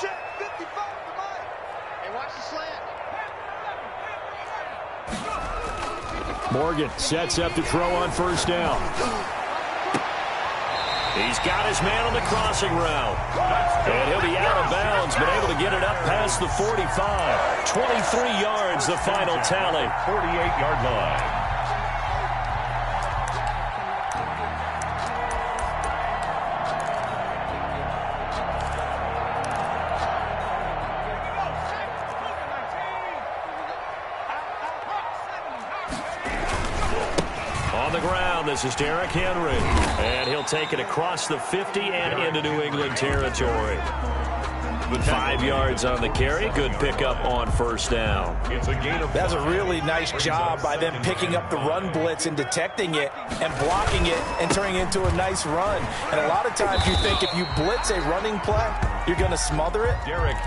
Check 55 to Mike. Hey, watch the slant. Morgan sets up to throw on first down. He's got his man on the crossing route. And he'll be out of bounds, but able to get it up past the 45. 23 yards, the final tally. 48-yard line. On the ground, this is Derrick Henry. And he'll take it across the 50 and into New England territory. 5 yards on the carry. Good pickup on first down. That's a really nice job by them picking up the run blitz and detecting it and blocking it and turning it into a nice run. And a lot of times you think if you blitz a running play, you're going to smother it.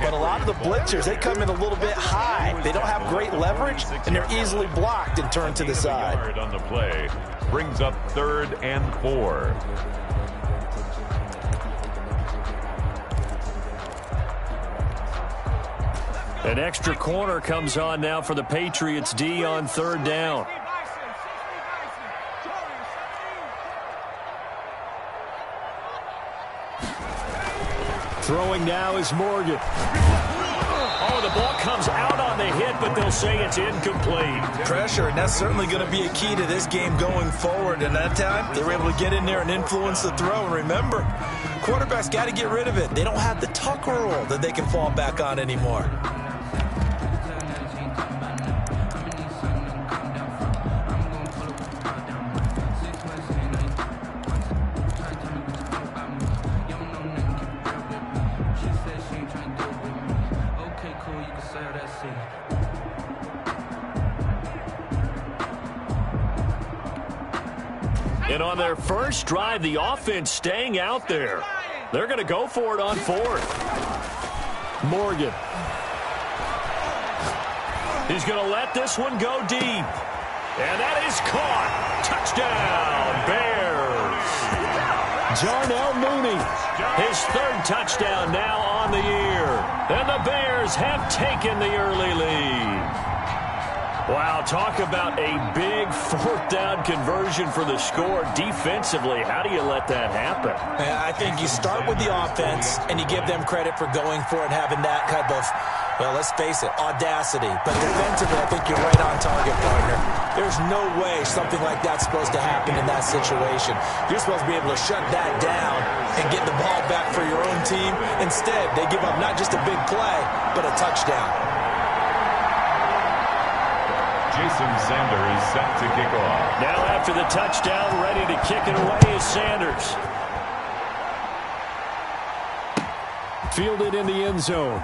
But a lot of the blitzers, they come in a little bit high. They don't have great leverage, and they're easily blocked and turned to the side. On the play brings up 3rd and 4. An extra corner comes on now for the Patriots D on 3rd down. Throwing now is Morgan. Oh, the ball comes out on the hit, but they'll say it's incomplete. Pressure, and that's certainly going to be a key to this game going forward. And that time, they were able to get in there and influence the throw. And remember, quarterbacks got to get rid of it. They don't have the tuck rule that they can fall back on anymore. And on their first drive, the offense staying out there. They're going to go for it on 4th. Morgan. He's going to let this one go deep. And that is caught. Touchdown, Bears. Jarnell Mooney. His 3rd touchdown now on the year. And the Bears have taken the early lead. Wow, talk about a big 4th down conversion for the score. Defensively, how do you let that happen? I think you start with the offense, and you give them credit for going for it, having that type of, well, let's face it, audacity. But defensively, I think you're right on target, partner. There's no way something like that's supposed to happen in that situation. You're supposed to be able to shut that down and get the ball back for your own team. Instead, they give up not just a big play, but a touchdown. Jason Sanders set to kick off. Now after the touchdown, ready to kick it away is Sanders. Fielded in the end zone.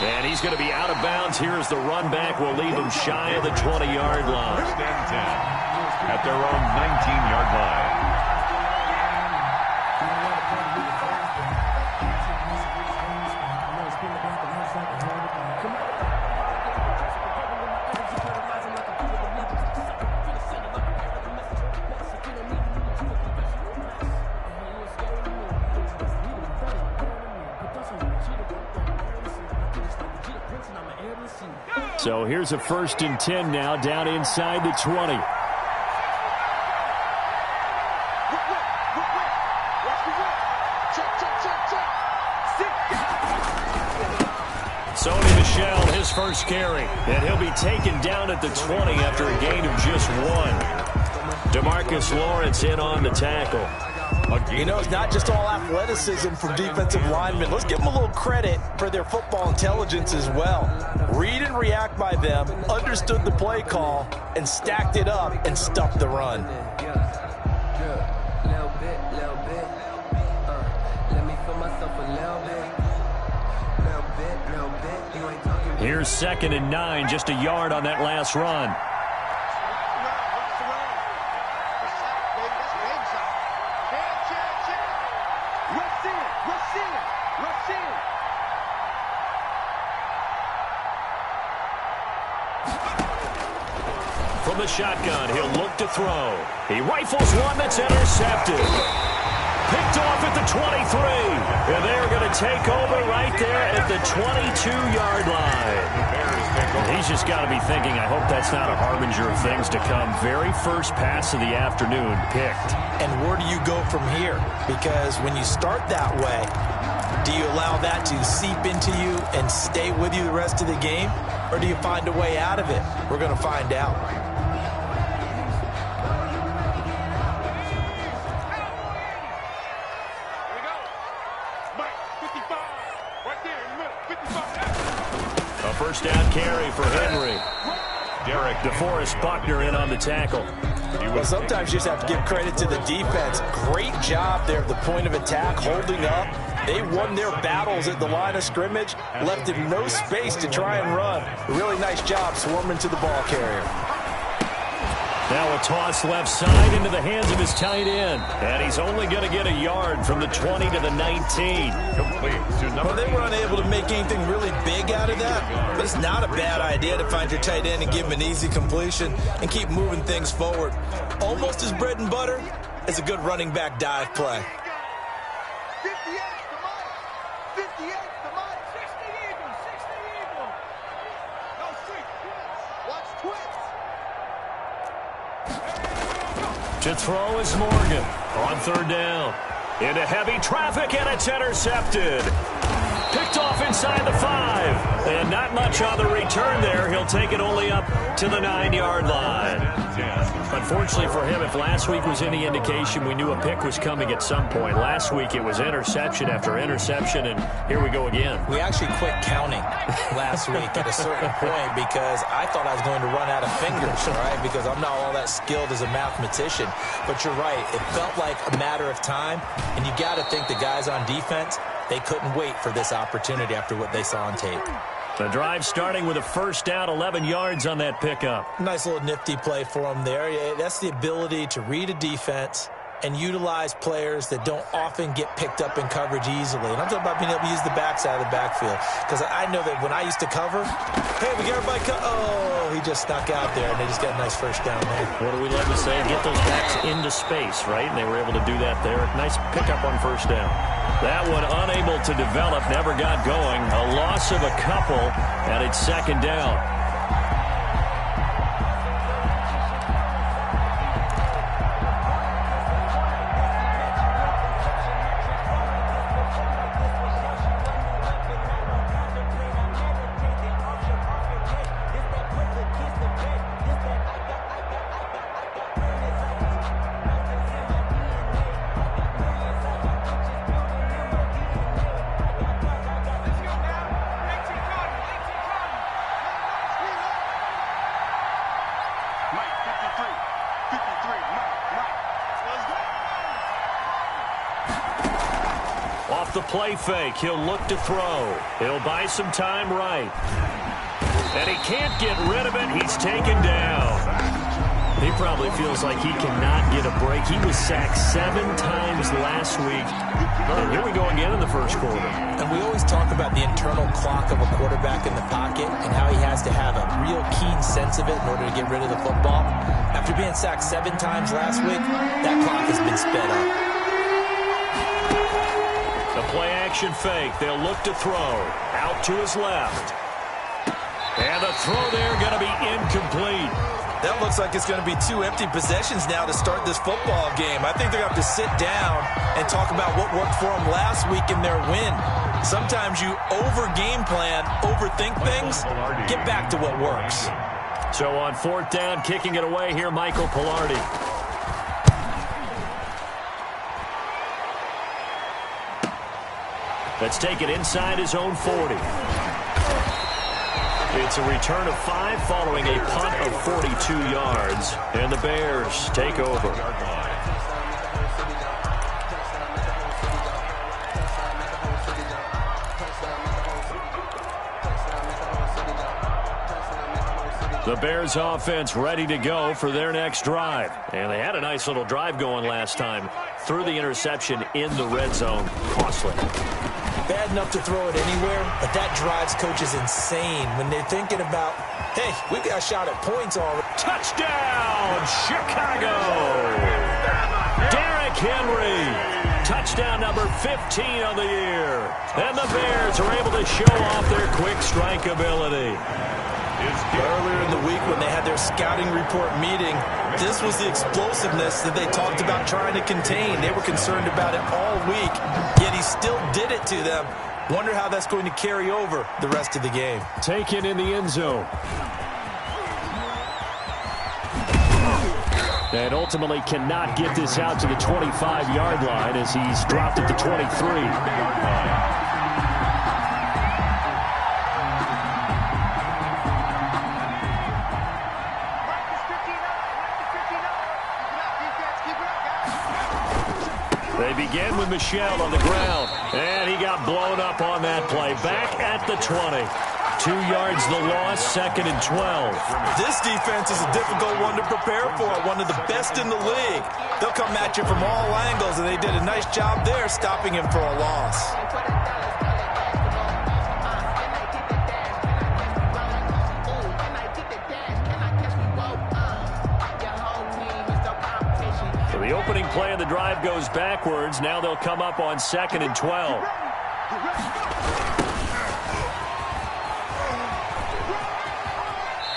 And he's going to be out of bounds. Here is the run back. Will leave him shy of the 20-yard line. 1st and 10 at their own 19-yard line. So here's a 1st and 10 now, down inside the 20. Sony Michel, his first carry. And he'll be taken down at the 20 after a gain of just 1. DeMarcus Lawrence in on the tackle. You know, it's not just all athleticism from defensive linemen. Let's give them a little credit for their football intelligence as well. Read and react by them, understood the play call, and stacked it up and stuffed the run. Here's 2nd and 9, just a yard on that last run. From the shotgun, he'll look to throw. He rifles one that's intercepted. Picked off at the 23. And they are going to take over right there at the 22-yard line. He's just got to be thinking, I hope that's not a harbinger of things to come. Very first pass of the afternoon picked. And where do you go from here? Because when you start that way, do you allow that to seep into you and stay with you the rest of the game? Or do you find a way out of it? We're going to find out. A first down carry for Henry. Derek DeForest Buckner in on the tackle. Well, sometimes you just have to give credit to the defense. Great job there at the point of attack, holding up. They won their battles at the line of scrimmage, left him no space to try and run. A really nice job swarming to the ball carrier. Now a toss left side into the hands of his tight end. And he's only going to get a yard from the 20 to the 19. Well, they were unable to make anything really big out of that. But it's not a bad idea to find your tight end and give him an easy completion and keep moving things forward. Almost as bread and butter as a good running back dive play. 58 to Mike. 58 to Mike. 60 Eagles. 60 Eagles. No street. Watch twins. To throw is Morgan on third down. Into heavy traffic, and it's intercepted. Picked off inside the 5. And not much on the return there. He'll take it only up to the 9-yard line. Unfortunately for him, if last week was any indication, we knew a pick was coming at some point. Last week it was interception after interception, and here we go again. We actually quit counting last week at a certain point because I thought I was going to run out of fingers, right? Because I'm not all that skilled as a mathematician. But you're right. It felt like a matter of time, and you got to think the guys on defense, they couldn't wait for this opportunity after what they saw on tape. The drive starting with a first down, 11 yards on that pickup. Nice little nifty play for them there. That's the ability to read a defense and utilize players that don't often get picked up in coverage easily. And I'm talking about being able to use the backside of the backfield. Because I know that when I used to cover, hey, we got everybody oh, he just snuck out there, and they just got a nice first down there. What do we love to say? Get those backs into space, right? And they were able to do that there. Nice pickup on first down. That one unable to develop, never got going. A loss of a couple, and it's second down. Off the play fake, he'll look to throw. He'll buy some time right. And he can't get rid of it. He's taken down. He probably feels like he cannot get a break. He was sacked 7 times last week. And here we go again in the first quarter. And we always talk about the internal clock of a quarterback in the pocket and how he has to have a real keen sense of it in order to get rid of the football. After being sacked 7 times last week, that clock has been sped up. The play-action fake. They'll look to throw. Out to his left. And the throw there going to be incomplete. That looks like it's going to be 2 empty possessions now to start this football game. I think they're going to have to sit down and talk about what worked for them last week in their win. Sometimes you over-game plan, overthink things, get back to what works. So on fourth down, kicking it away here, Michael Pilardi. Let's take it inside his own 40. It's a return of 5 following a punt of 42 yards. And the Bears take over. The Bears offense ready to go for their next drive. And they had a nice little drive going last time. Threw the interception in the red zone. Costly. Bad enough to throw it anywhere, but that drives coaches insane when they're thinking about, hey, we got a shot at points already. Touchdown, Chicago! Derrick Henry. touchdown number 15 on the year. And the Bears are able to show off their quick strike ability. Earlier in the week when they had their scouting report meeting, this was the explosiveness that they talked about trying to contain. They were concerned about it all week, yet he still did it to them. Wonder how that's going to carry over the rest of the game. Taken in the end zone. And ultimately cannot get this out to the 25-yard line as he's dropped at the 23. They begin with Michel on the ground, and he got blown up on that play. Back at the 20. 2 yards the loss, 2nd and 12. This defense is a difficult one to prepare for, one of the best in the league. They'll come at you from all angles, and they did a nice job there stopping him for a loss. The opening play of the drive goes backwards. Now they'll come up on 2nd and 12.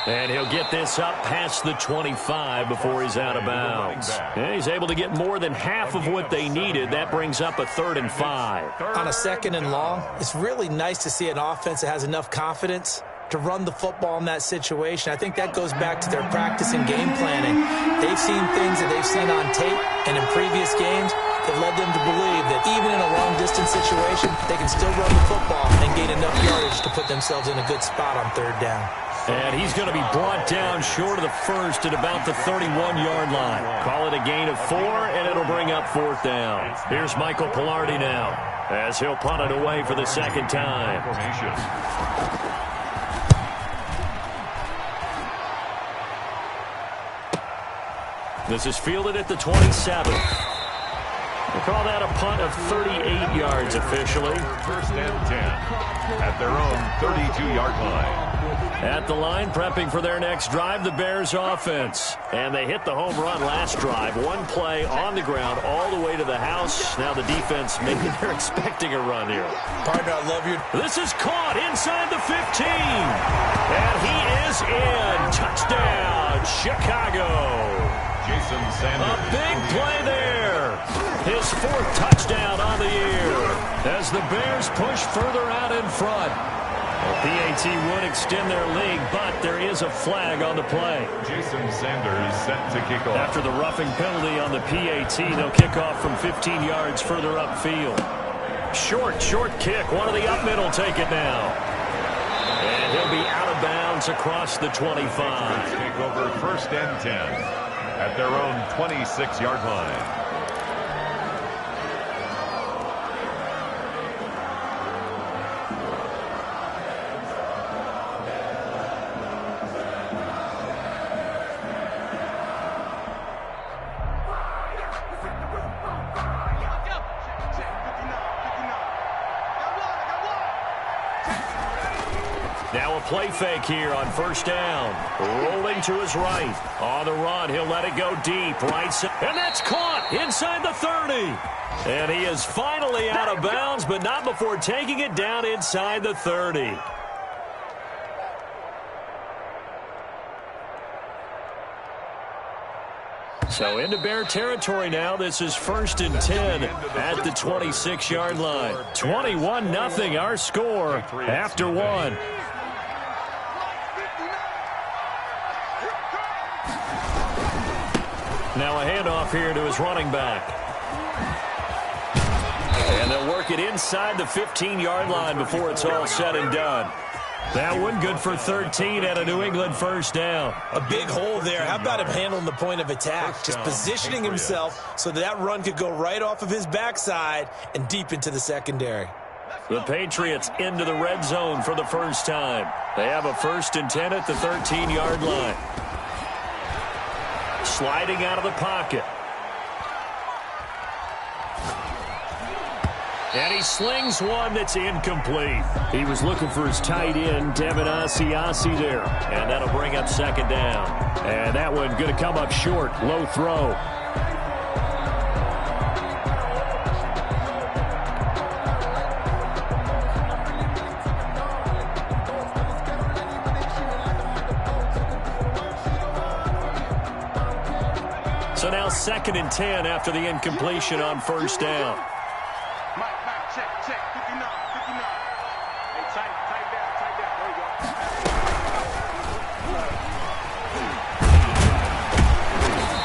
And he'll get this up past the 25 before he's out of bounds. And he's able to get more than half of what they needed. That brings up a 3rd and 5. On a 2nd and long, it's really nice to see an offense that has enough confidence to run the football in that situation. I think that goes back to their practice and game planning. They've seen things that they've seen on tape and in previous games that led them to believe that even in a long-distance situation, they can still run the football and gain enough yardage to put themselves in a good spot on 3rd down. And he's going to be brought down short of the 1st at about the 31-yard line. Call it a gain of 4, and it'll bring up 4th down. Here's Michael Pilardi now as he'll punt it away for the 2nd time. This is fielded at the 27. We'll call that a punt of 38 yards officially. 1st and 10 at their own 32-yard line. At the line, prepping for their next drive, the Bears offense. And they hit the home run last drive. One play on the ground all the way to the house. Now the defense, maybe they're expecting a run here. Partner, I love you. This is caught inside the 15. And he is in. Touchdown, Chicago. Jason Sanders. A big play there. His 4th touchdown on the year as the Bears push further out in front. The PAT would extend their lead, but there is a flag on the play. Jason Sanders set to kick off. After the roughing penalty on the PAT, they'll kick off from 15 yards further upfield. Short kick. One of the up middle take it now. And he'll be out of bounds across the 25. Take over 1st and 10 at their own 26-yard line. Now a play fake here on 1st down. Rolling to his right. On the run, he'll let it go deep. Right side. And that's caught inside the 30. And he is finally out of bounds, but not before taking it down inside the 30. So into Bear territory now. This is 1st and 10 at the 26-yard line. 21-0 our score after 1. Now a handoff here to his running back. And they'll work it inside the 15-yard line before it's all said and done. That one good for 13 and a New England 1st down. A big hole there. How about him handling the point of attack? Just positioning himself so that run could go right off of his backside and deep into the secondary. The Patriots into the red zone for the first time. They have a 1st and 10 at the 13-yard line. Sliding out of the pocket. And he slings one that's incomplete. He was looking for his tight end, Devin Asiasi there. And that'll bring up 2nd down. And that one going to come up short. Low throw. 2nd and 10 after the incompletion on first down. Mike, check, 59. Hey, tight down. There you go.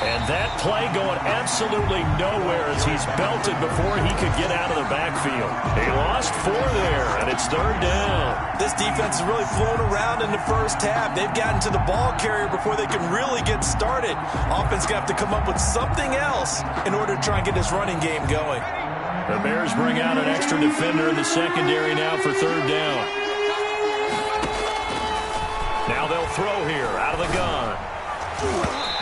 And that play going absolutely nowhere as he's belted before he could get out of the backfield. He lost 4 there, and it's 3rd down. This defense has really flown around in the first half. They've gotten to the ball carrier before they can really get started. Offense going to have to come up with something else in order to try and get this running game going. The Bears bring out an extra defender in the secondary now for 3rd down. Now they'll throw here out of the gun.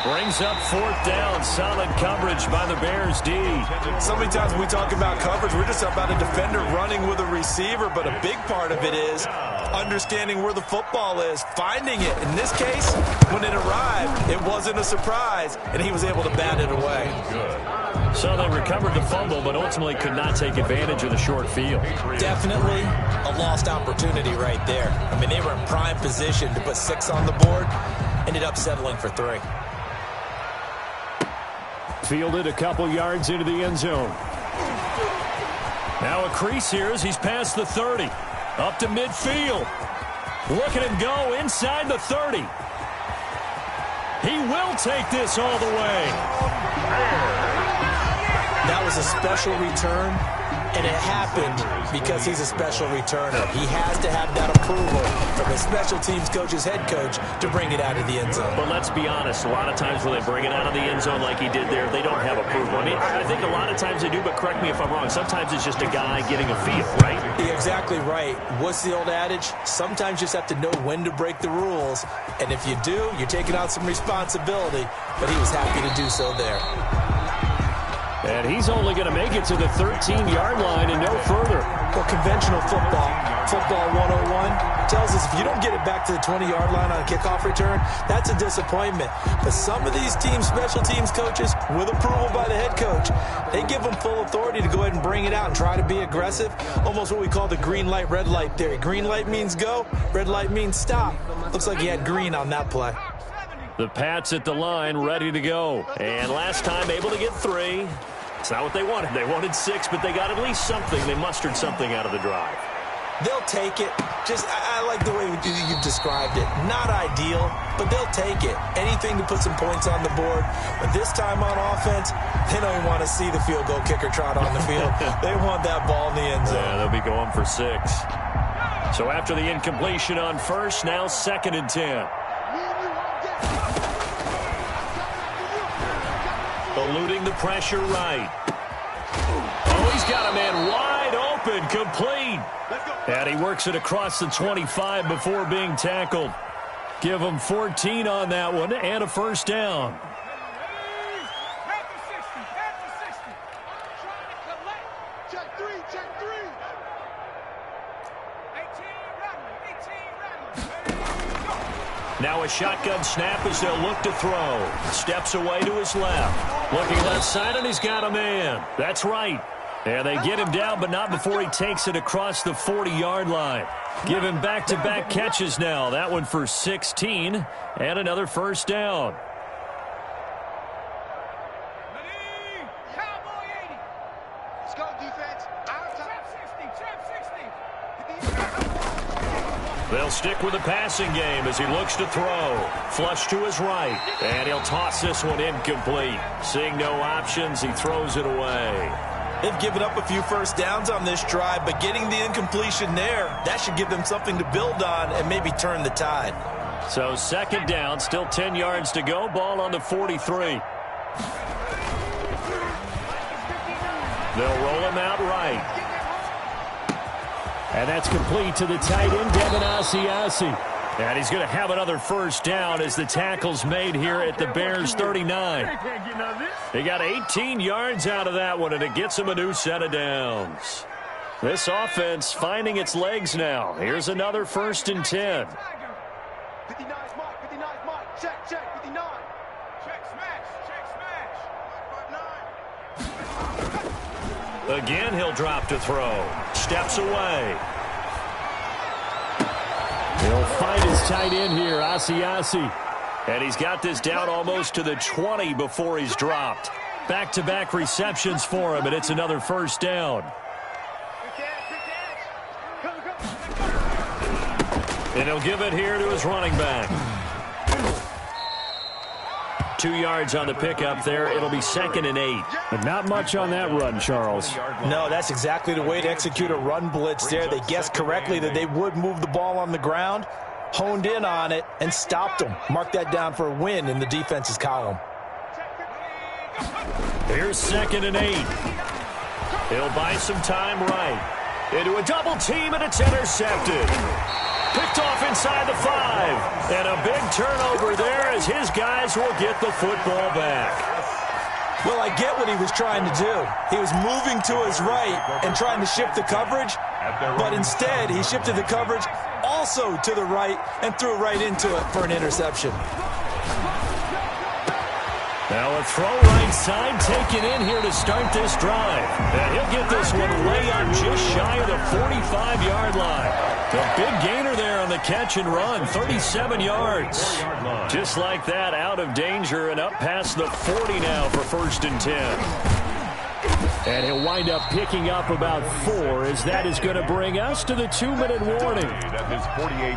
Brings up 4th down. Solid coverage by the Bears D. So many times when we talk about coverage, we're just about a defender running with a receiver, but a big part of it is understanding where the football is, finding it. In this case, when it arrived, it wasn't a surprise, and he was able to bat it away. So they recovered the fumble, but ultimately could not take advantage of the short field. Definitely a lost opportunity right there. I mean, they were in prime position to put 6 on the board, ended up settling for 3. Fielded a couple yards into the end zone. Now a crease here as he's past the 30. Up to midfield. Look at him go inside the 30. He will take this all the way. That was a special return, and it happened because he's a special returner. He has to have that approval from his special teams coach's head coach to bring it out of the end zone. But let's be honest, a lot of times when they bring it out of the end zone like he did there, they don't have approval. I mean, I think a lot of times they do, but correct me if I'm wrong. Sometimes it's just a guy getting a feel, right? You're exactly right. What's the old adage? Sometimes you just have to know when to break the rules, and if you do, you're taking on some responsibility, but he was happy to do so there. And he's only going to make it to the 13-yard line and no further. Well, conventional football 101, tells us if you don't get it back to the 20-yard line on a kickoff return, that's a disappointment. But some of these teams, special teams coaches, with approval by the head coach, they give them full authority to go ahead and bring it out and try to be aggressive. Almost what we call the green light, red light theory. Green light means go, red light means stop. Looks like he had green on that play. The Pats at the line, ready to go. And last time able to get 3. It's not what they wanted. They wanted 6, but they got at least something. They mustered something out of the drive. They'll take it. I like the way you've described it. Not ideal, but they'll take it. Anything to put some points on the board. But this time on offense, they don't even want to see the field goal kicker trot on the field. They want that ball in the end zone. Yeah, they'll be going for 6. So after the incompletion on first, now 2nd and 10. Eluding the pressure right. Oh, he's got a man wide open, complete. And he works it across the 25 before being tackled. Give him 14 on that one and a first down. Check three. Now a shotgun snap as they'll look to throw. Steps away to his left. Looking left side, and he's got a man. That's right. And they get him down, but not before he takes it across the 40-yard line. Give him back-to-back catches now. That one for 16 and another first down. Let's go, defense. They'll stick with the passing game as he looks to throw. Flush to his right, and he'll toss this one incomplete. Seeing no options, he throws it away. They've given up a few first downs on this drive, but getting the incompletion there, that should give them something to build on and maybe turn the tide. So 2nd down, still 10 yards to go. Ball on the 43. They'll roll him out right. And that's complete to the tight end, Devin Asiasi. And he's going to have another first down as the tackle's made here at the Bears 39. They got 18 yards out of that one, and it gets them a new set of downs. This offense finding its legs now. Here's another 1st and 10. 59's Mike. Check, 59. Check, smash. Again, he'll drop to throw. Steps away. He'll find his tight end here, Asiasi. And he's got this down almost to the 20 before he's dropped. Back-to-back receptions for him, and it's another first down. And he'll give it here to his running back. 2 yards on the pickup there. It'll be 2nd and 8. But not much on that run, Charles. No, that's exactly the way to execute a run blitz there. They guessed correctly that they would move the ball on the ground, honed in on it, and stopped them. Mark that down for a win in the defense's column. Here's 2nd and 8. He'll buy some time right. Into a double team, and it's intercepted. Picked off inside the 5. And a big turnover there as his guys will get the football back. Well, I get what he was trying to do. He was moving to his right and trying to shift the coverage, but instead he shifted the coverage also to the right and threw right into it for an interception. Now a throw right side taken in here to start this drive. And he'll get this one lay on just shy of the 45-yard line. A big gainer there on the catch and run, 37 yards. Just like that, out of danger and up past the 40 now for 1st and 10. And he'll wind up picking up about 4 as that is going to bring us to the 2-minute warning.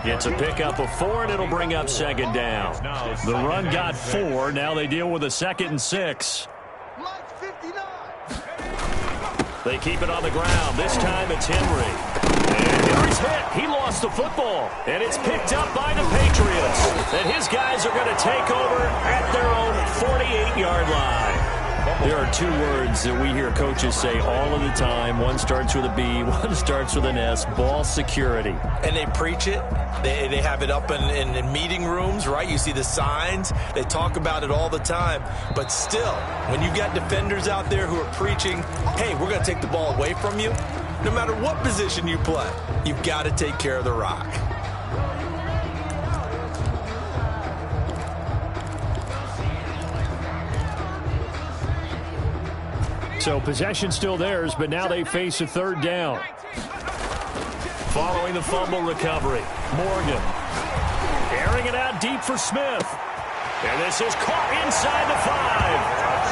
It's a pickup of 4, and it'll bring up 2nd down. The run got 4. Now they deal with a 2nd and 6. They keep it on the ground. This time it's Henry. And Henry's hit. He lost the football. And it's picked up by the Patriots. And his guys are going to take over at their own 48-yard line. There are 2 words that we hear coaches say all of the time. One starts with a B, one starts with an S, ball security. And they preach it. They have it up in meeting rooms, right? You see the signs. They talk about it all the time. But still, when you've got defenders out there who are preaching, hey, we're going to take the ball away from you, no matter what position you play, you've got to take care of the rock. So possession still theirs, but now they face a 3rd down. Following the fumble recovery, Morgan airing it out deep for Smith. And this is caught inside the 5.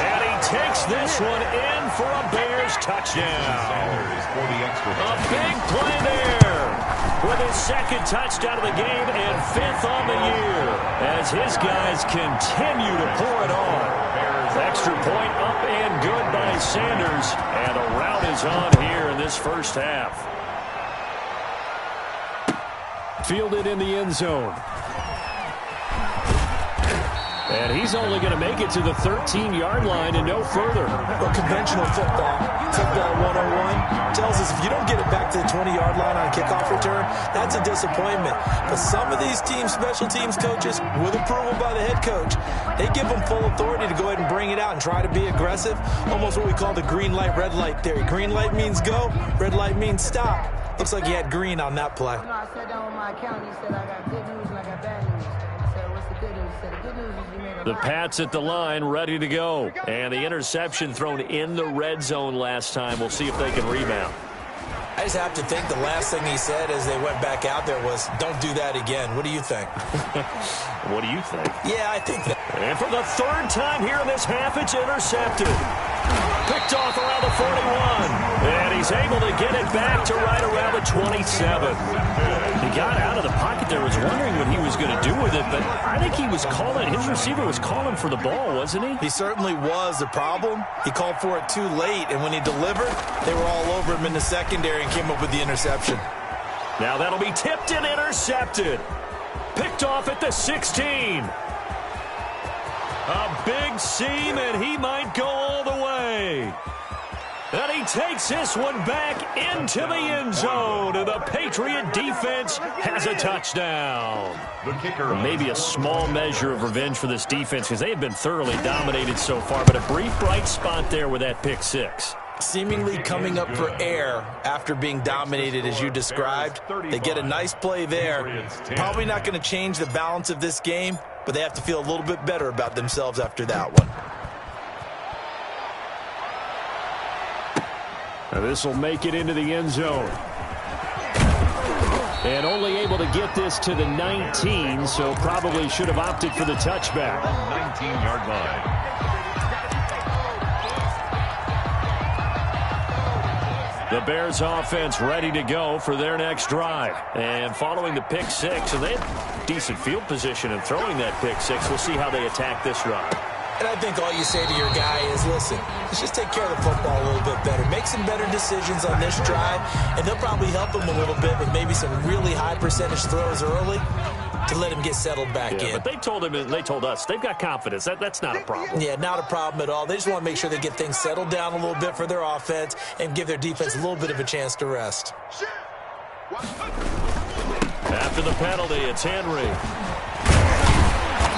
And he takes this one in for a Bears touchdown. A big play there with his 2nd touchdown of the game and 5th on the year as his guys continue to pour it on. Extra point up and good by Sanders. And a rout is on here in this first half. Fielded in the end zone. And he's only going to make it to the 13-yard line and no further. Well, conventional football 101, tells us if you don't get it back to the 20-yard line on a kickoff return, that's a disappointment. But some of these teams, special teams coaches, with approval by the head coach, they give them full authority to go ahead and bring it out and try to be aggressive. Almost what we call the green light, red light theory. Green light means go, red light means stop. Looks like he had green on that play. No, I sat down with my accountant. He said I got good news and I got bad news. I said, what's the good news? He said, the good news is you made a The lot. Pats at the line, ready to go. And the interception thrown in the red zone last time. We'll see if they can rebound. I just have to think the last thing he said as they went back out there was, don't do that again. What do you think? What do you think? Yeah, I think that. And for the 3rd time here in this half, it's intercepted. Picked off around the 41. And he's able to get it back to right around the 27. He got out of the pocket there, was wondering what he was going to do with it, but I think he was calling, his receiver was calling for the ball, wasn't he? He certainly was. The problem, he called for it too late, and when he delivered, they were all over him in the secondary and came up with the interception. Now that'll be tipped and intercepted. Picked off at the 16. A big seam, and he might go all the way. And he takes this one back into the end zone, and the Patriot defense has a touchdown. Maybe a small measure of revenge for this defense because they have been thoroughly dominated so far, but a brief bright spot there with that pick 6. Seemingly coming up for air after being dominated as you described. They get a nice play there. Probably not going to change the balance of this game, but they have to feel a little bit better about themselves after that one. Now this will make it into the end zone. And only able to get this to the 19, so probably should have opted for the touchback. 19-yard line. The Bears offense ready to go for their next drive. And following the pick six, and they had decent field position in throwing that pick six. We'll see how they attack this drive. And I think all you say to your guy is, listen, let's just take care of the football a little bit better. Make some better decisions on this drive, and they'll probably help him a little bit with maybe some really high percentage throws early to let him get settled back in. But they told him and they told us they've got confidence. That's not a problem. Yeah, not a problem at all. They just want to make sure they get things settled down a little bit for their offense and give their defense a little bit of a chance to rest. After the penalty, it's Henry.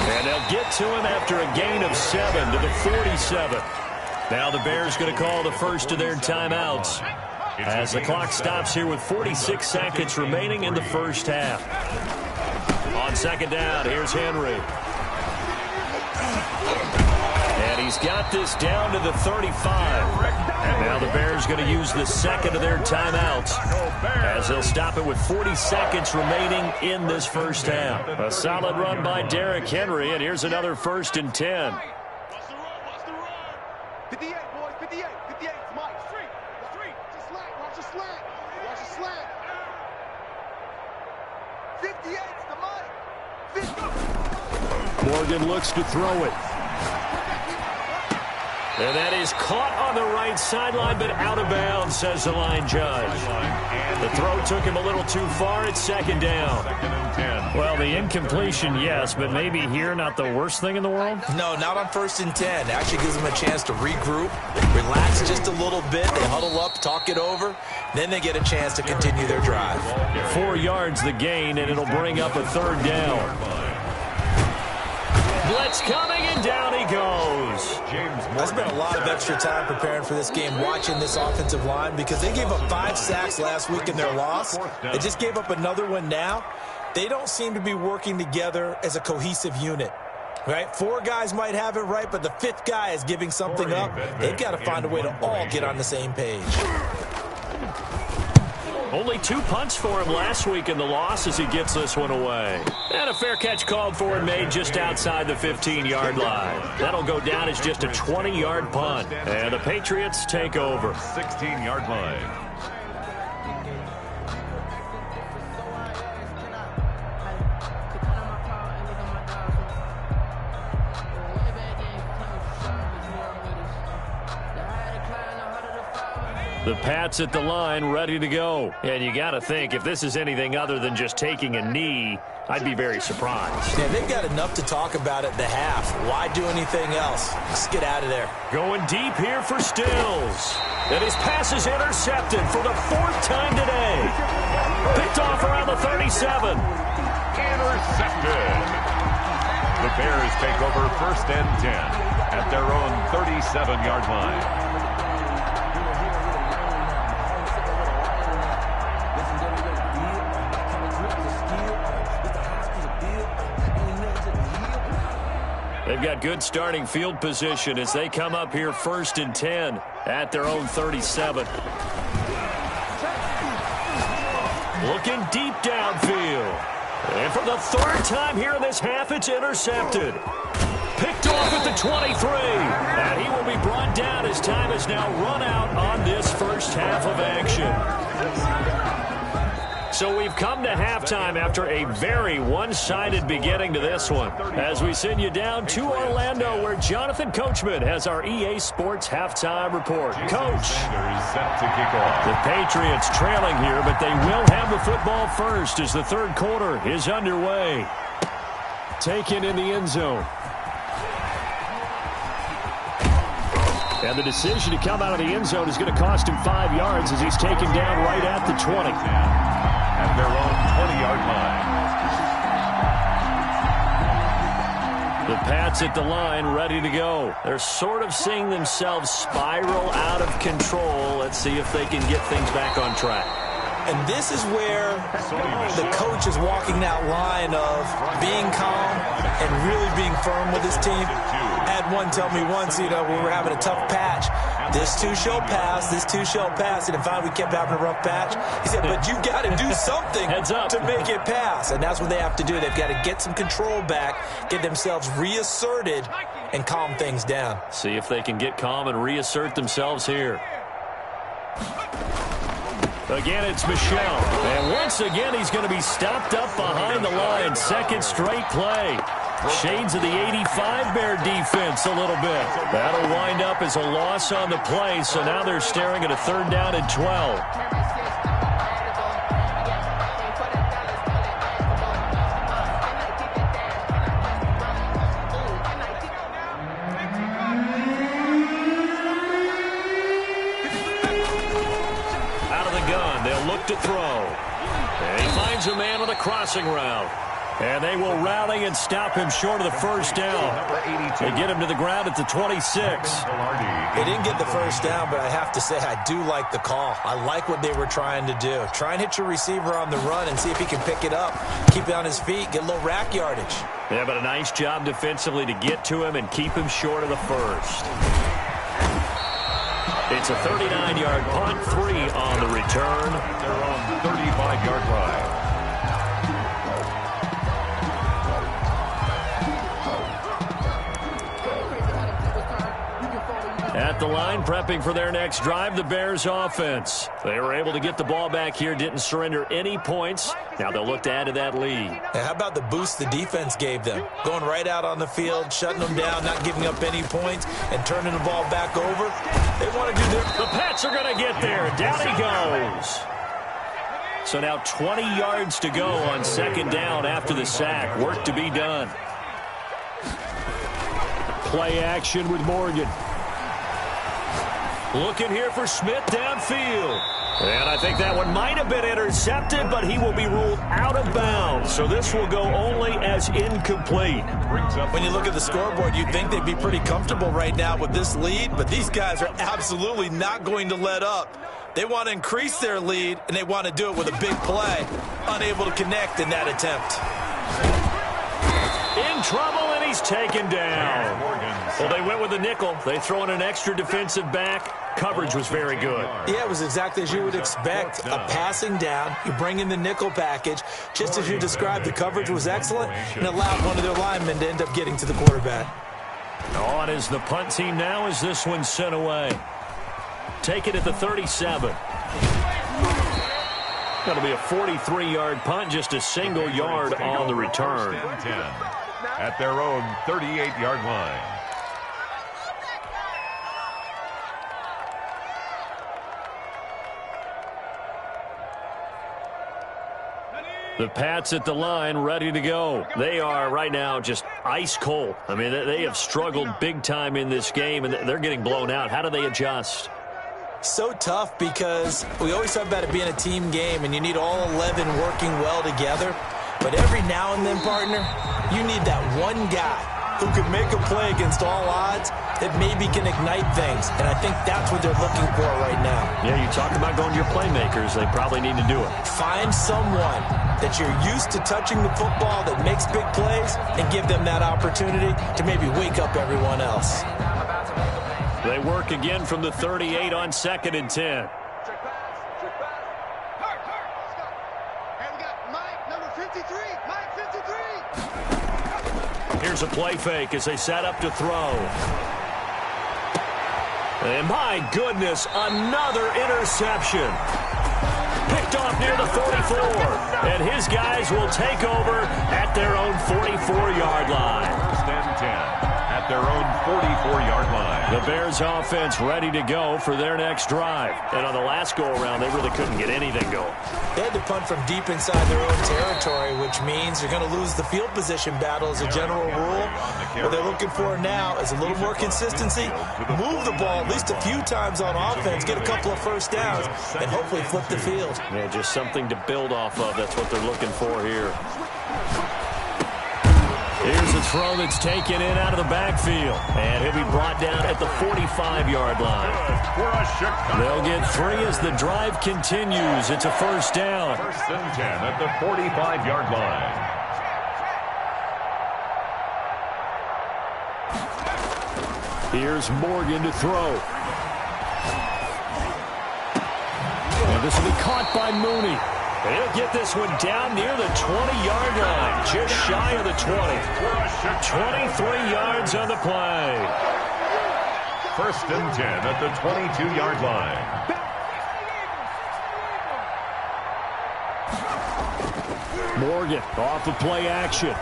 And they'll get to him after a gain of 7 to the 47. Now the Bears going to call the first of their timeouts as the clock stops here with 46 seconds remaining in the first half. On second down, here's Henry. And he's got this down to the 35. And now the Bears going to use the second of their timeouts as they'll stop it with 40 seconds remaining in this first half. A solid run by Derrick Henry, and here's another 1st and 10. 58, boys, 58, 58, it's Mike. Street, just slant, watch the slant, watch the slant. 58's the Mike. 50. Morgan looks to throw it. And that is caught on the right sideline, but out of bounds, says the line judge. The throw took him a little too far. It's second down. Well, the incompletion, yes, but maybe here not the worst thing in the world? No, not on 1st and 10. It actually gives them a chance to regroup, relax just a little bit. They huddle up, talk it over. Then they get a chance to continue their drive. 4 yards the gain, and it'll bring up a 3rd down. Blitz coming, and down he goes. I spent a lot of extra time preparing for this game, watching this offensive line, because they gave up 5 sacks last week in their loss. They just gave up another one now. They don't seem to be working together as a cohesive unit. Right? 4 guys might have it right, but the 5th guy is giving something up. They've got to find a way to all get on the same page. Only 2 punts for him last week in the loss as he gets this one away. And a fair catch called for and made just outside the 15-yard line. That'll go down as just a 20-yard punt. And the Patriots take over. 16-yard line. The Pats at the line, ready to go. And you got to think, if this is anything other than just taking a knee, I'd be very surprised. Yeah, they've got enough to talk about at the half. Why do anything else? Let's get out of there. Going deep here for Stills. And his pass is intercepted for the 4th time today. Picked off around the 37. Intercepted. The Bears take over 1st and 10 at their own 37-yard line. They've got good starting field position as they come up here 1st and 10 at their own 37. Looking deep downfield. And for the 3rd time here in this half, it's intercepted. Picked off at the 23. And he will be brought down as time is now run out on this first half of action. So we've come to halftime after a very one-sided beginning to this one. As we send you down to Orlando, where Jonathan Coachman has our EA Sports halftime report. Coach, the Patriots trailing here, but they will have the football first as the 3rd quarter is underway. Taken in the end zone. And the decision to come out of the end zone is going to cost him 5 yards as he's taken down right at the 20. At their own 20-yard line. The Pats at the line, ready to go. They're sort of seeing themselves spiral out of control. Let's see if they can get things back on track. And this is where the coach is walking that line of being calm and really being firm with his team. I had one tell me once, when we were having a tough patch, this too shall pass, this too shall pass. And finally we kept having a rough patch. He said, but you got to do something to make it pass. And that's what they have to do. They've got to get some control back, get themselves reasserted, and calm things down. See if they can get calm and reassert themselves here. Again, it's Michel. And once again, he's going to be stopped up behind the line. Second straight play. Shades of the 85 Bear defense a little bit. That'll wind up as a loss on the play, so now they're staring at a 3rd down and 12. To throw. And he finds a man on the crossing route. And they will rally and stop him short of the first down. They get him to the ground at the 26. They didn't get the first down, but I have to say I do like the call. I like what they were trying to do. Try and hit your receiver on the run and see if he can pick it up. Keep it on his feet, get a little rack yardage. Yeah, but a nice job defensively to get to him and keep him short of the first. It's a 39-yard punt, 3 on the return. They're on the 35-yard line. At the line, prepping for their next drive, the Bears offense. They were able to get the ball back here, didn't surrender any points. Now they'll look to add to that lead. And how about the boost the defense gave them? Going right out on the field, shutting them down, not giving up any points, and turning the ball back over. They want to do their... The Pats are going to get there. Down he goes. So now 20 yards to go on 2nd down after the sack. Work to be done. Play action with Morgan. Looking here for Smith downfield. And I think that one might have been intercepted, but he will be ruled out of bounds. So this will go only as incomplete. When you look at the scoreboard, you'd think they'd be pretty comfortable right now with this lead, but these guys are absolutely not going to let up. They want to increase their lead, and they want to do it with a big play. Unable to connect in that attempt. In trouble, and he's taken down. Well, they went with a nickel. They throw in an extra defensive back. Coverage was very good. Yeah, it was exactly as you would expect. A passing down, you bring in the nickel package. Just as you described, the coverage was excellent and allowed one of their linemen to end up getting to the quarterback. On is the punt team now as this one's sent away. Take it at the 37. That'll be a 43-yard punt, just a single yard on the return. At their own 38-yard line. The Pats at the line, ready to go. They are right now just ice cold. I mean, they have struggled big time in this game, and they're getting blown out. How do they adjust? So tough because we always talk about it being a team game, and you need all 11 working well together. But every now and then, partner, you need that one guy who can make a play against all odds that maybe can ignite things. And I think that's what they're looking for right now. Yeah, you talk about going to your playmakers. They probably need to do it. Find someone that you're used to touching the football that makes big plays and give them that opportunity to maybe wake up everyone else. They work again from the 38 on 2nd and 10. Here's a play fake as they set up to throw. And my goodness, another interception. Picked off near the 44. And his guys will take over at their own 44-yard line. 1st and 10 at their own 44-yard line. The Bears offense ready to go for their next drive. And on the last go-around, they really couldn't get anything going. They had to punt from deep inside their own territory, which means you're going to lose the field position battle as a general rule. What they're looking for now is a little more consistency, move the ball at least a few times on offense, get a couple of first downs, and hopefully flip the field. Yeah, just something to build off of. That's what they're looking for here. Here's a throw that's taken in out of the backfield. And he'll be brought down at the 45-yard line. They'll get 3 as the drive continues. It's a 1st down. 1st and 10 at the 45-yard line. Here's Morgan to throw. And this will be caught by Mooney. He'll get this one down near the 20-yard line, just shy of the 20. 23 yards on the play. 1st and 10 at the 22-yard line. Morgan off of play action.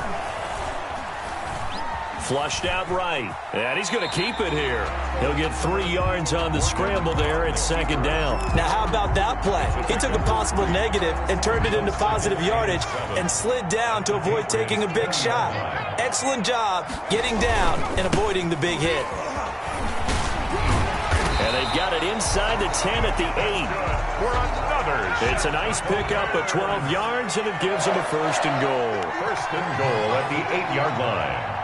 Flushed out right. And he's going to keep it here. He'll get 3 yards on the scramble there at second down. Now, how about that play? He took a possible negative and turned it into positive yardage and slid down to avoid taking a big shot. Excellent job getting down and avoiding the big hit. And they've got it inside the 10 at the 8. For another. It's a nice pickup of 12 yards, and it gives them a first and goal. First and goal at the 8-yard line.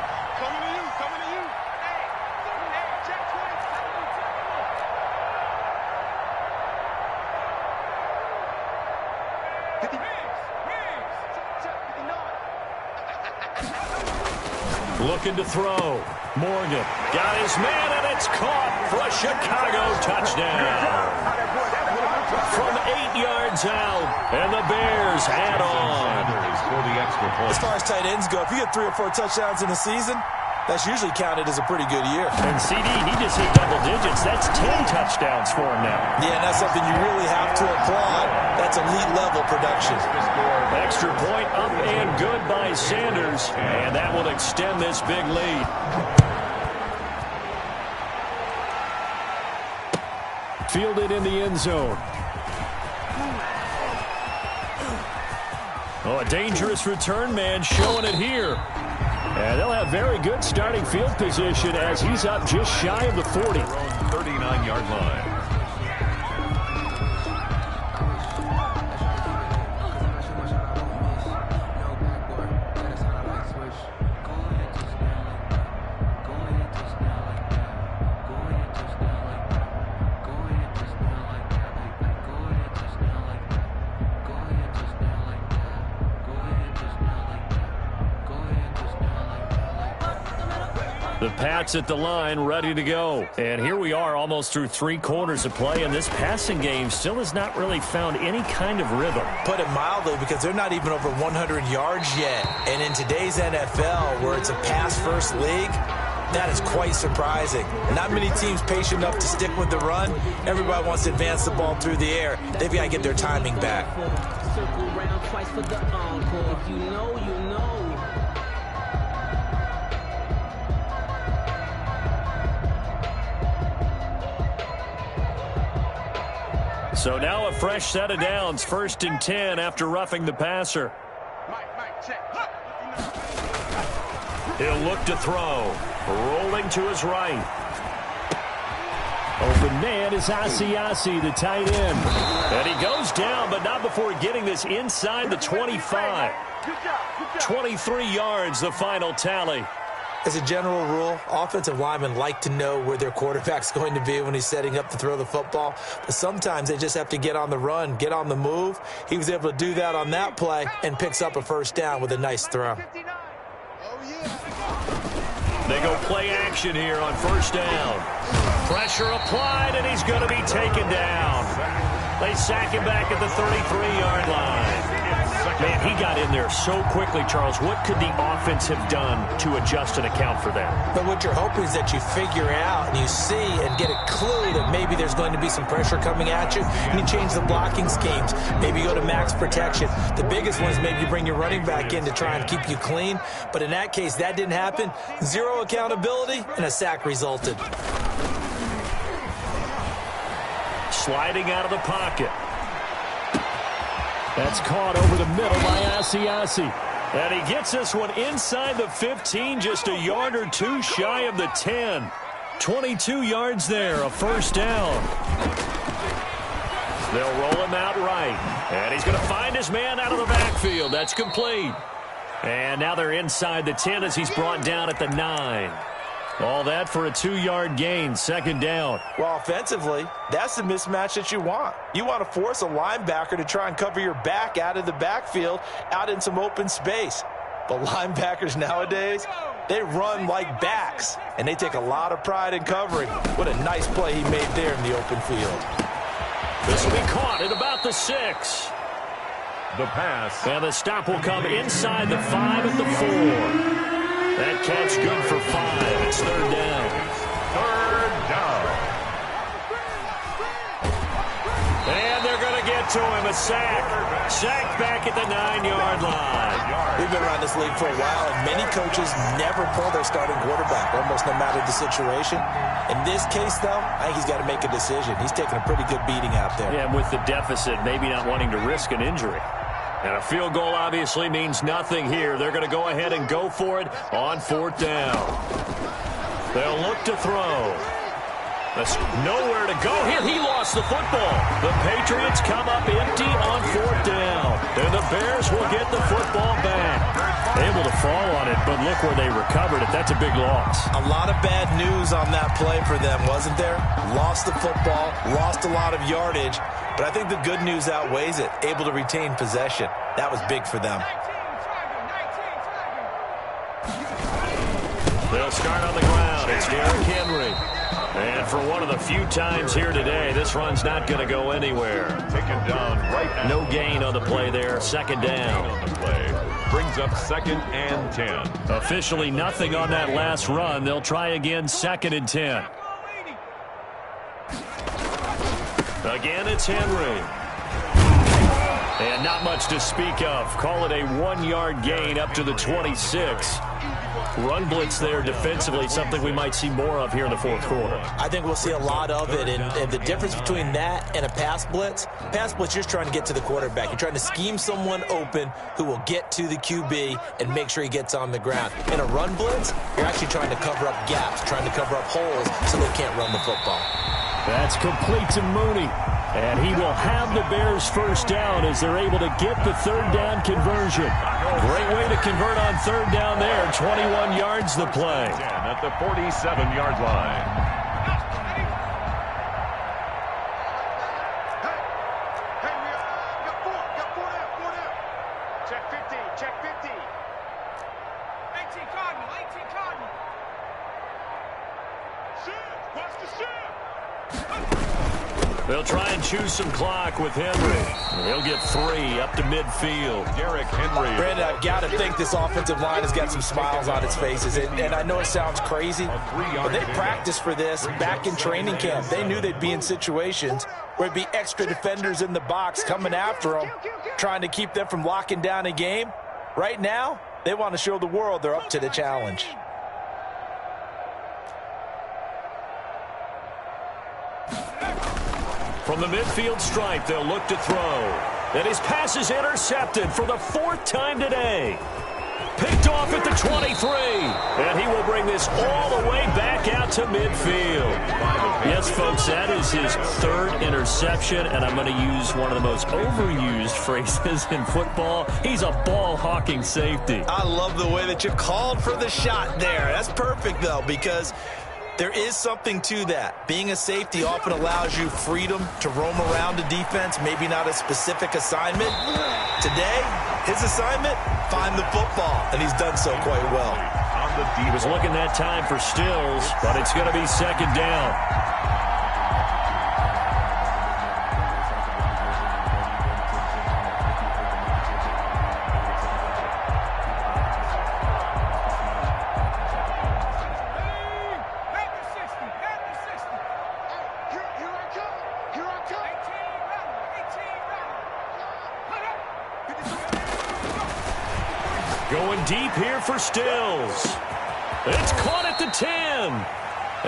Looking to throw. Morgan got his man, and it's caught for a Chicago touchdown. From 8 yards out, and the Bears add on. For the extra point. As far as tight ends go, if you get 3 or 4 touchdowns in a season, that's usually counted as a pretty good year. And CD, he just hit double digits. That's 10 touchdowns for him now. Yeah, and that's something you really have to applaud. That's elite level production. Extra point up and good by Sanders, and that will extend this big lead. Fielded in the end zone. Oh, a dangerous return man showing it here. And they'll have very good starting field position as he's up just shy of the 40. 39-yard line. The Pats at the line, ready to go. And here we are almost through 3 quarters of play, and this passing game still has not really found any kind of rhythm. Put it mildly, because they're not even over 100 yards yet. And in today's NFL, where it's a pass-first league, that is quite surprising. Not many teams patient enough to stick with the run. Everybody wants to advance the ball through the air. They've got to get their timing back. Circle round twice for the encore. If you know, you know. So now a fresh set of downs, 1st and 10 after roughing the passer. He'll look to throw. Rolling to his right. Open man is Asiasi, the tight end. And he goes down, but not before getting this inside the 25. 23 yards, the final tally. As a general rule, offensive linemen like to know where their quarterback's going to be when he's setting up to throw the football. But sometimes they just have to get on the run, get on the move. He was able to do that on that play and picks up a first down with a nice throw. They go play action here on first down. Pressure applied, and he's going to be taken down. They sack him back at the 33-yard line. Man, he got in there so quickly, Charles. What could the offense have done to adjust and account for that? But what you're hoping is that you figure out and you see and get a clue that maybe there's going to be some pressure coming at you, and you change the blocking schemes. Maybe you go to max protection. The biggest one is maybe you bring your running back in to try and keep you clean. But in that case, that didn't happen. 0 accountability, and a sack resulted. Sliding out of the pocket. That's caught over the middle by Asiasi. And he gets this one inside the 15, just a yard or 2 shy of the 10. 22 yards there, a first down. They'll roll him out right. And he's going to find his man out of the backfield. That's complete. And now they're inside the 10 as he's brought down at the 9. All that for a 2-yard gain, second down. Well, offensively, that's the mismatch that you want. You want to force a linebacker to try and cover your back out of the backfield, out in some open space. But linebackers nowadays, they run like backs, and they take a lot of pride in covering. What a nice play he made there in the open field. This will be caught at about the 6. The pass. And the stop will come inside the 5 at the 4. That catch good for 5. It's third down. Third down. And they're going to get get to him. A sack. Sacked back at the 9-yard line. We've been around this league for a while, and many coaches never pull their starting quarterback, almost no matter the situation. In this case, though, I think he's got to make a decision. He's taking a pretty good beating out there. Yeah, with the deficit, maybe not wanting to risk an injury. And a field goal obviously means nothing here. They're going to go ahead and go for it on 4th down. They'll look to throw. That's nowhere to go here. He lost the football. The Patriots come up empty on 4th down. And the Bears will get the football back. Able to fall on it, but look where they recovered it. That's a big loss. A lot of bad news on that play for them, wasn't there? Lost the football, lost a lot of yardage, but I think the good news outweighs it. Able to retain possession. That was big for them. They'll start on the ground. It's Derrick Henry. And for one of the few times here today, this run's not going to go anywhere. Taken down right at no gain on the play there. 2nd down. on the play. Brings up 2nd and 10. Officially nothing on that last run. They'll try again, 2nd and 10. Again, it's Henry. And not much to speak of. Call it a 1-yard gain up to the 26. Run blitz there defensively, something we might see more of here in the 4th quarter. I think we'll see a lot of it, and the difference between that and a pass blitz, you're just trying to get to the quarterback. You're trying to scheme someone open who will get to the QB and make sure he gets on the ground. In a run blitz, you're actually trying to cover up gaps, trying to cover up holes so they can't run the football. That's complete to Mooney. And he will have the Bears 1st down as they're able to get the 3rd down conversion. Great way to convert on 3rd down there. 21 yards the play. At the 47-yard line. Hey, we got four down. Check 50, check 50. 18 Cardinal. Shift, watch the shift. They'll try and choose some clock with Henry. He'll get 3 up to midfield. Derrick Henry. Brandon, I've got to think this offensive line has got some smiles on its faces. And I know it sounds crazy, but they practiced for this back in training camp. They knew they'd be in situations where it'd be extra defenders in the box coming after them, trying to keep them from locking down a game. Right now, they want to show the world they're up to the challenge. From the midfield stripe, they'll look to throw. And his pass is intercepted for the 4th time today. Picked off at the 23. And he will bring this all the way back out to midfield. Yes, folks, that is his 3rd interception, and I'm going to use one of the most overused phrases in football. He's a ball-hawking safety. I love the way that you called for the shot there. That's perfect, though, because there is something to that. Being a safety often allows you freedom to roam around a defense, maybe not a specific assignment. Today, his assignment, find the football, and he's done so quite well. He was looking that time for Stills, but it's going to be 2nd down. Going deep here for Stills. It's caught at the 10.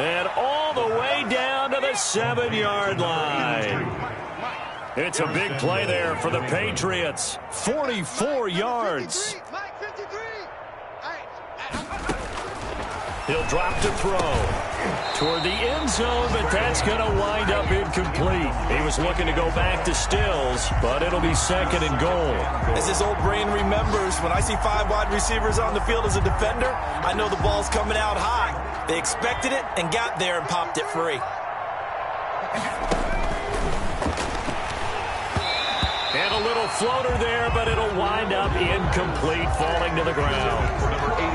And all the way down to the 7-yard line. It's a big play there for the Patriots. 44 yards. He'll drop to throw toward the end zone, but that's going to wind up incomplete. He was looking to go back to Stills, but it'll be 2nd and goal. As his old brain remembers, when I see 5 wide receivers on the field as a defender, I know the ball's coming out high. They expected it and got there and popped it free. And a little floater there, but it'll wind up incomplete, falling to the ground.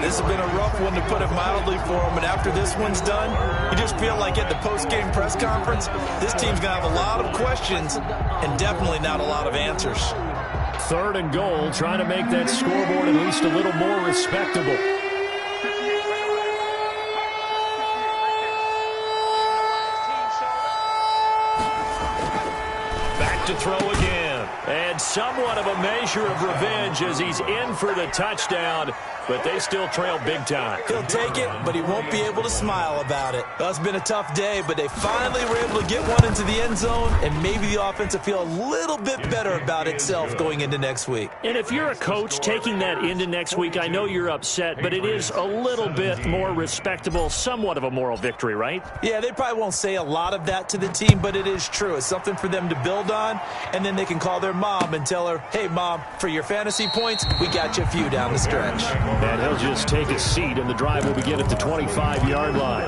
This has been a rough one, to put it mildly, for him. And after this one's done, you just feel like at the post-game press conference, this team's going to have a lot of questions and definitely not a lot of answers. 3rd and goal, trying to make that scoreboard at least a little more respectable. Back to throw again. And somewhat of a measure of revenge as he's in for the touchdown, but they still trail big time. He'll take it, but he won't be able to smile about it. Well, it's been a tough day, but they finally were able to get one into the end zone, and maybe the offense will feel a little bit better about itself going into next week. And if you're a coach taking that into next week, I know you're upset, but it is a little bit more respectable, somewhat of a moral victory, right? Yeah, they probably won't say a lot of that to the team, but it is true. It's something for them to build on, and then they can call their mom and tell her, hey, Mom, for your fantasy points, we got you a few down the stretch. And he'll just take a seat, and the drive will begin at the 25-yard line.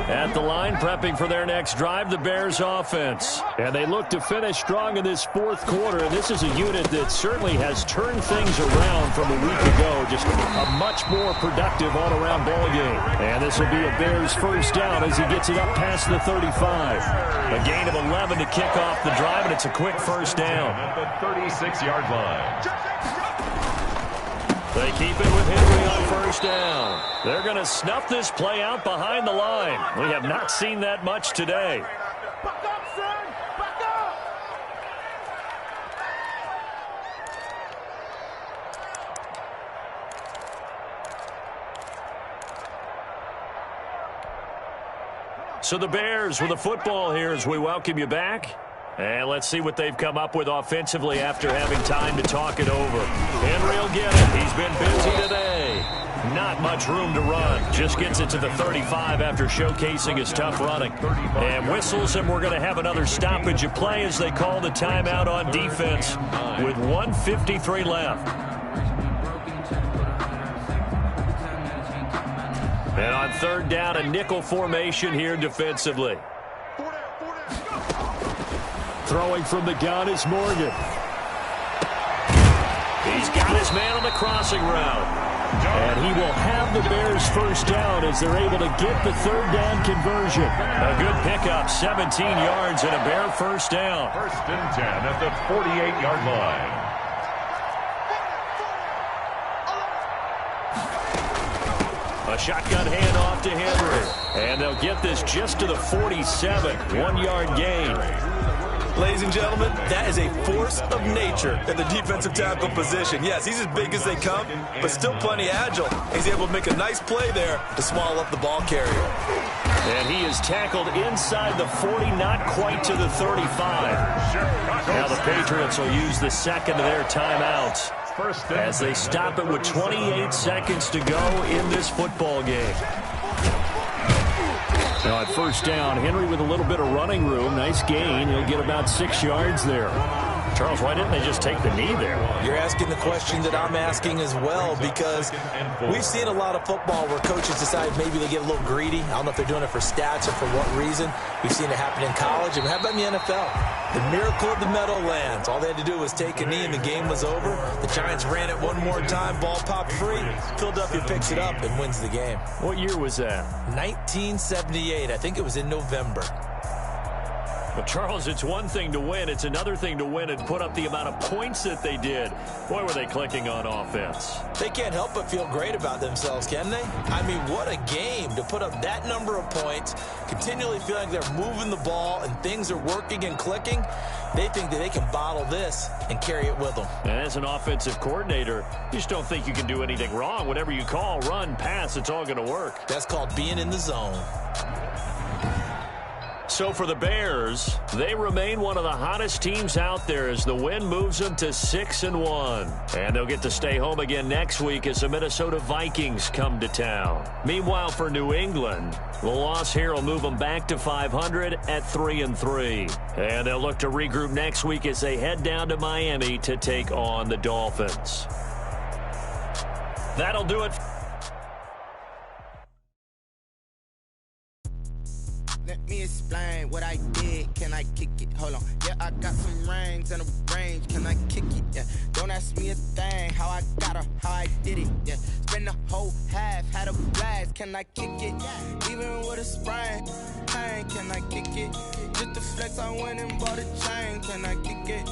At the line, prepping for their next drive, the Bears offense. And they look to finish strong in this fourth quarter. And this is a unit that certainly has turned things around from a week ago. Just a much more productive all-around ball game. And this will be a Bears first down as he gets it up past the 35. A gain of 11 to kick off the drive, and it's a quick first down. At the 36-yard line. They keep it with Henry on first down. They're going to snuff this play out behind the line. We have not seen that much today. Back up, son! Back up! So the Bears with the football here as we welcome you back. And let's see what they've come up with offensively after having time to talk it over. Henry will get it. He's been busy today. Not much room to run. Just gets it to the 35 after showcasing his tough running. And whistles, and we're going to have another stoppage of play as they call the timeout on defense with 1:53 left. And on third down, a nickel formation here defensively. Throwing from the gun is Morgan. He's got his man on the crossing route. And he will have the Bears first down as they're able to get the third down conversion. A good pickup, 17 yards and a Bear first down. First and 10 at the 48-yard line. A shotgun handoff to Henry. And they'll get this just to the 47. 1-yard gain. Ladies and gentlemen, that is a force of nature in the defensive tackle position. Yes, he's as big as they come, but still plenty agile. He's able to make a nice play there to swallow up the ball carrier. And he is tackled inside the 40, not quite to the 35. Now the Patriots will use the second of their timeouts as they stop it with 28 seconds to go in this football game. Now at first down, Henry with a little bit of running room. Nice gain. He'll get about 6 yards there. Charles, why didn't they just take the knee there? You're asking the question that I'm asking as well, because we've seen a lot of football where coaches decide maybe they get a little greedy. I don't know if they're doing it for stats or for what reason. We've seen it happen in college. And how about in the NFL? The miracle of the Meadowlands. All they had to do was take a knee and the game was over. The Giants ran it one more time. Ball popped free. Philadelphia picks it up and wins the game. What year was that? 1978. I think it was in November. Well, Charles, it's one thing to win. It's another thing to win and put up the amount of points that they did. Boy, were they clicking on offense. They can't help but feel great about themselves, can they? I mean, what a game to put up that number of points, continually feeling like they're moving the ball and things are working and clicking. They think that they can bottle this and carry it with them. And as an offensive coordinator, you just don't think you can do anything wrong. Whatever you call, run, pass, it's all going to work. That's called being in the zone. So for the Bears, they remain one of the hottest teams out there as the win moves them to 6-1. And they'll get to stay home again next week as the Minnesota Vikings come to town. Meanwhile, for New England, the loss here will move them back to 500 at 3-3. And they'll look to regroup next week as they head down to Miami to take on the Dolphins. That'll do it. Let me explain what I did. Can I kick it? Hold on. Yeah, I got some rings and a range. Can I kick it? Yeah. Don't ask me a thing. How I got her, how I did it. Yeah. Spend the whole half, had a blast. Can I kick it? Even with a sprain. Can I kick it? Just to flex, I went and bought a chain. Can I kick it?